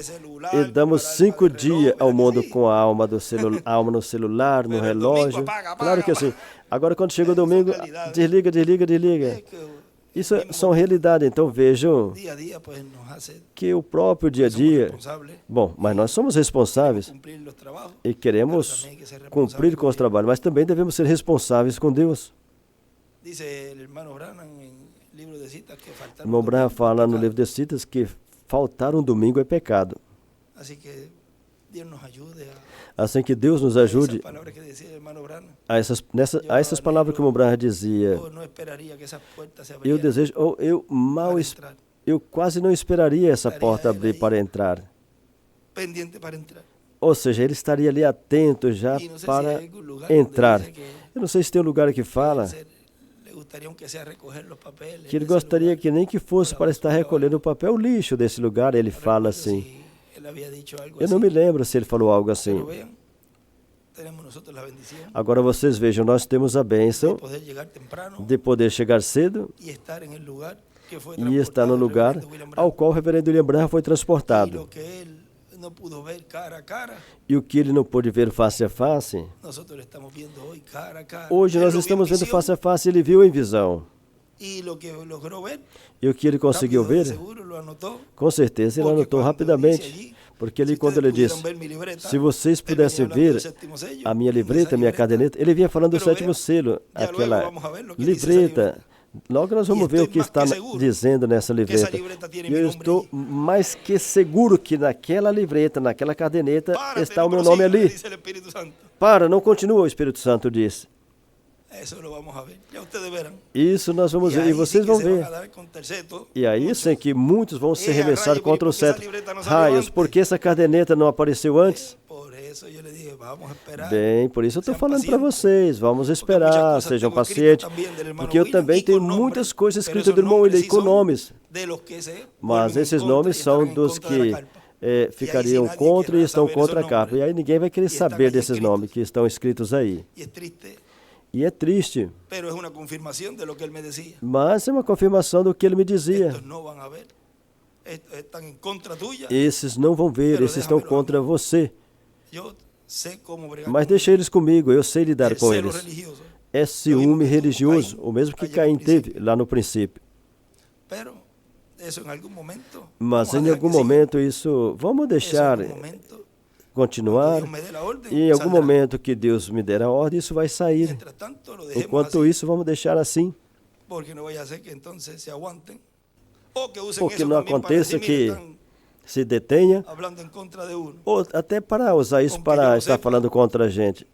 E damos 5 dias ao mundo com a alma no celular, no relógio. Claro que assim. Agora quando chega o domingo, desliga. Isso são realidades. Então vejam que o próprio dia a dia... Bom, mas nós somos responsáveis e queremos cumprir com os trabalhos, mas também devemos ser responsáveis com Deus. O irmão Branham fala no livro de Citas que faltar um domingo é pecado. Assim que Deus nos ajude a essas palavras que o irmão Branham dizia. Eu desejo, eu quase não esperaria essa porta abrir para entrar. Ou seja, ele estaria ali atento já para entrar. Eu não sei se tem um lugar que fala que ele gostaria que nem que fosse para estar recolhendo o papel lixo desse lugar. Ele fala assim. Eu não me lembro se ele falou algo assim. Agora vocês vejam, nós temos a bênção de poder chegar cedo e estar no lugar ao qual o reverendo William Branham foi transportado. E o que ele não pôde ver face a face, hoje nós estamos vendo face a face, ele viu em visão. E o que ele conseguiu ver, com certeza ele anotou rapidamente. Porque ele, quando ele disse, se vocês pudessem ver a minha livreta, a minha caderneta, ele vinha falando do sétimo selo, aquela livreta. Logo nós vamos ver o que está dizendo nessa livreta. E eu estou mais que seguro que naquela livreta, naquela caderneta, está o meu nome ali. Para, não continua, o Espírito Santo disse. Isso nós vamos ver, e vocês vão ver. E aí sim que muitos vão se arremessar contra o cetro. Raios, por que essa caderneta não apareceu antes? Bem, por isso eu estou falando para vocês, vamos esperar, sejam pacientes, porque eu também tenho muitas coisas escritas do irmão Willie com nomes, mas esses nomes são dos que ficariam contra e estão contra a capa, e aí ninguém vai querer saber desses nomes que estão escritos aí. E é triste, mas é uma confirmação do que ele me dizia. Esses não vão ver, esses estão contra você. Mas deixa eles comigo, eu sei lidar com eles. É ciúme religioso, o mesmo que Caim teve lá no princípio. Mas em algum momento isso, vamos deixar continuar, e em algum momento que Deus me der a ordem, isso vai sair. Enquanto isso, vamos deixar assim. Porque não aconteça que se detenha, ou até para usar isso para estar falando contra a gente.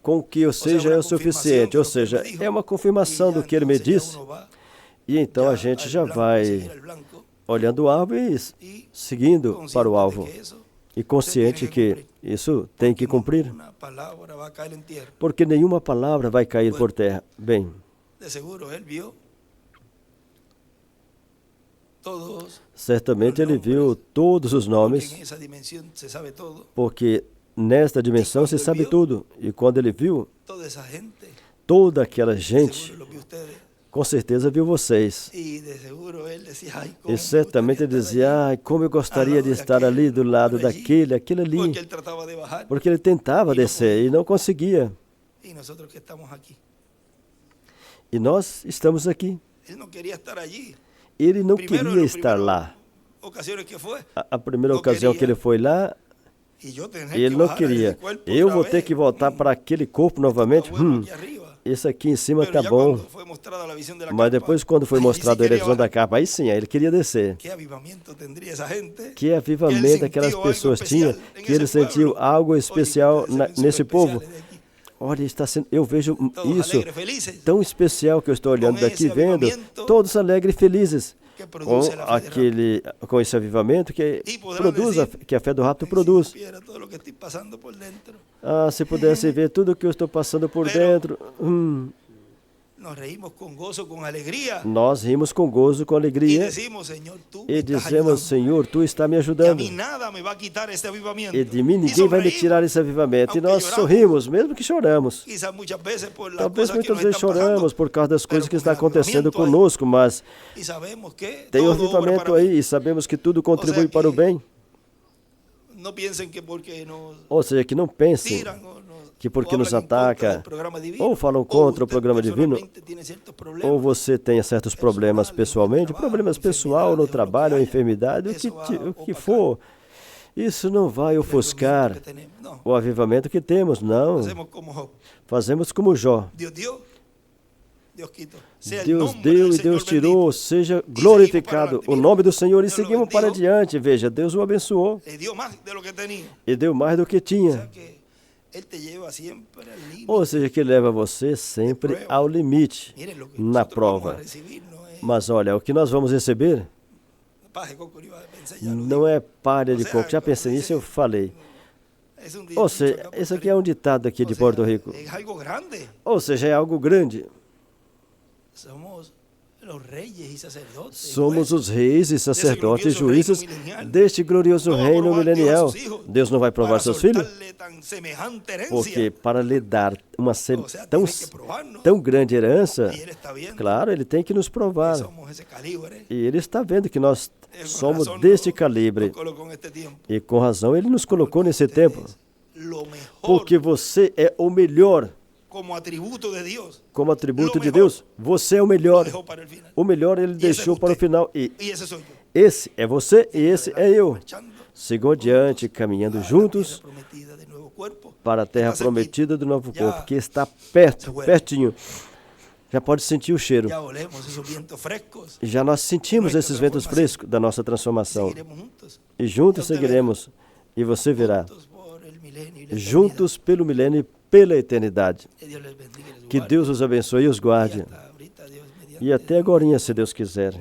Com que eu seja é o suficiente, ou seja, é uma confirmação do que ele me disse, e então a gente já vai olhando o alvo e seguindo para o alvo, e consciente que isso tem que cumprir, porque nenhuma palavra vai cair por terra. Bem, certamente ele viu todos os nomes, porque nesta dimensão se sabe tudo. E quando ele viu toda aquela gente, com certeza viu vocês. E certamente ele dizia, ai, como eu gostaria de estar ali do lado daquele, aquele ali. Porque ele tentava descer e não conseguia. E nós estamos aqui. Ele não queria estar lá. A primeira ocasião que ele foi lá, ele não queria. Eu vou ter que voltar para aquele corpo novamente? Esse aqui em cima está bom. Mas depois, quando foi mostrado a visão da capa, aí sim, aí ele queria descer. Que avivamento aquelas pessoas tinham, que ele sentiu algo especial nesse povo. Olha, eu vejo isso tão especial que eu estou olhando daqui, vendo, todos alegres e felizes com esse avivamento que produz, que a fé do rapto produz. Ah, se pudesse ver tudo o que eu estou passando por dentro. Nós rimos com gozo, com alegria, e dizemos, Senhor, Tu está me ajudando, e de mim ninguém vai me tirar esse avivamento. E nós sorrimos, mesmo que choramos. Talvez muitas vezes choramos por causa das coisas que estão acontecendo conosco, mas tem um avivamento aí, e sabemos que tudo contribui para o bem. Ou seja, que não pensem que porque nos ataca, ou falam contra o programa divino, ou você tenha certos problemas pessoalmente, problemas pessoal no trabalho, ou enfermidade, o que for, isso não vai ofuscar o avivamento que temos, não. Fazemos como Jó. Deus deu e Deus tirou, seja glorificado o nome do Senhor, e seguimos para diante. Veja, Deus o abençoou e deu mais do que tinha. Ou seja, que leva você sempre ao limite na prova. Mas olha, o que nós vamos receber Não é palha de coco. Já pensei nisso, eu falei. Ou seja, isso aqui é um ditado aqui de Porto Rico. Ou seja, é algo grande. Somos os reis e sacerdotes e juízes deste glorioso reino milenial. Deus não vai provar seus filhos? Porque para lhe dar uma tão grande herança, claro, ele tem que nos provar. E ele está vendo que nós somos deste calibre. E com razão ele nos colocou nesse tempo. Porque você é o melhor. Como atributo de Deus, você é o melhor. O melhor ele deixou para o final. E esse é você e esse é eu. Sigam adiante, caminhando juntos para a terra prometida do novo corpo, que está perto, pertinho. Já pode sentir o cheiro. Já nós sentimos esses ventos frescos da nossa transformação. E juntos seguiremos. E você verá. Juntos pelo milênio e pela eternidade. Que Deus os abençoe e os guarde. E até agora, se Deus quiser,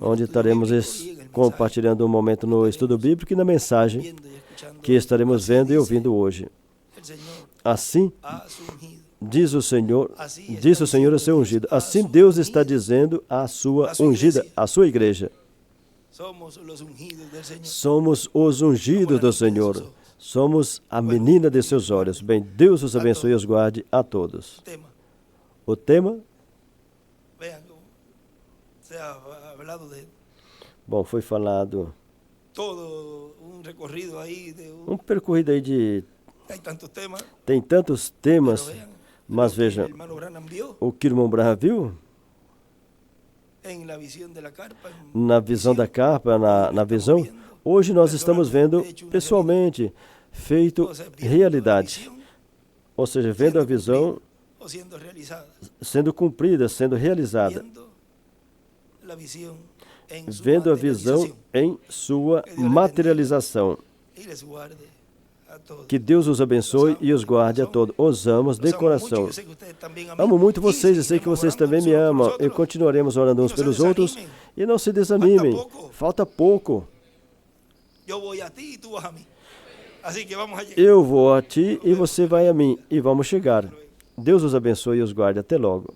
onde estaremos compartilhando um momento no estudo bíblico e na mensagem que estaremos vendo e ouvindo hoje. Assim, diz o Senhor a seu ungido. Assim Deus está dizendo à sua ungida, à sua igreja. Somos os ungidos do Senhor. Somos a menina de seus olhos. Bem, Deus os abençoe e os guarde a todos. O tema? Bom, foi falado um percorrido aí de... Tem tantos temas, mas veja, o que o irmão Branham viu na visão da carpa, na visão, hoje nós estamos vendo pessoalmente, feito realidade. Ou seja, vendo a visão sendo cumprida, sendo realizada. Vendo a visão em sua materialização. Que Deus os abençoe e os guarde a todos. Os amo de coração. Amo muito vocês e sei que vocês também me amam. E continuaremos orando uns pelos outros. E não se desanimem. Falta pouco. Eu vou a ti e você vai a mim. E vamos chegar. Deus os abençoe e os guarde. Até logo.